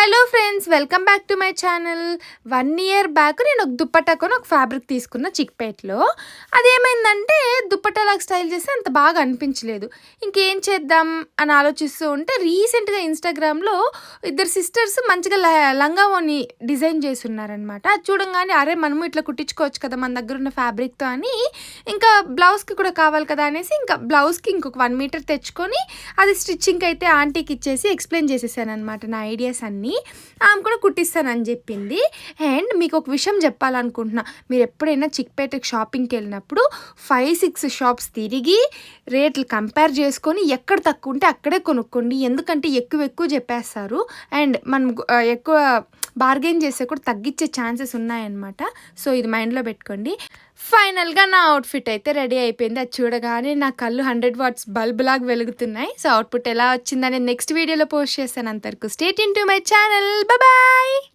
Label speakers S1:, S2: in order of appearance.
S1: Hello friends, welcome back to my channel. 1 year back నేను ఒక దుప్పట్టా కొని ఒక ఫ్యాబ్రిక్ తీసుకున్న చిక్పేట్లో. అదేమైందంటే దుప్పట్టాలాగా స్టైల్ చేస్తే అంత బాగా అనిపించలేదు. ఇంకేం చేద్దాం అని ఆలోచిస్తూ ఉంటే రీసెంట్గా ఇన్స్టాగ్రామ్లో ఇద్దరు సిస్టర్స్ మంచిగా లంగా ఓని డిజైన్ చేసి ఉన్నారనమాట. అది చూడంగానే అరే మనము ఇట్లా కుట్టించుకోవచ్చు కదా మన దగ్గర ఉన్న ఫ్యాబ్రిక్తో అని, ఇంకా బ్లౌజ్కి కూడా కావాలి కదా అనేసి ఇంకా బ్లౌజ్కి ఇంకొక 1 మీటర్ తెచ్చుకొని అది స్టిచ్చింగ్ అయితే ఆంటీకి ఇచ్చేసి ఎక్స్ప్లెయిన్ చేసేసాను అనమాట నా ఐడియాస్ అన్నీ. ఆమె కూడా కుట్టిస్తానని చెప్పింది. అండ్ మీకు ఒక విషయం చెప్పాలనుకుంటున్నా, మీరు ఎప్పుడైనా చిక్పేటకి షాపింగ్కి వెళ్ళినప్పుడు 5-6 షాప్స్ తిరిగి రేట్లు కంపేర్ చేసుకొని ఎక్కడ తక్కువ ఉంటే అక్కడే కొనుక్కోండి. ఎందుకంటే ఎక్కువ చెప్పేస్తారు అండ్ మనం ఎక్కువ బార్గెన్ చేస్తే కూడా తగ్గించే ఛాన్సెస్ ఉన్నాయన్నమాట. సో ఇది మైండ్లో పెట్టుకోండి. ఫైనల్గా నా అవుట్ఫిట్ అయితే రెడీ అయిపోయింది. అది చూడగానే నా కళ్ళు 100 వాట్స్ బల్బ్ లాగా వెలుగుతున్నాయి. సో అవుట్పుట్ ఎలా వచ్చిందని నెక్స్ట్ వీడియోలో పోస్ట్ చేస్తాను. అంతవరకు stay tune to my channel. Bye.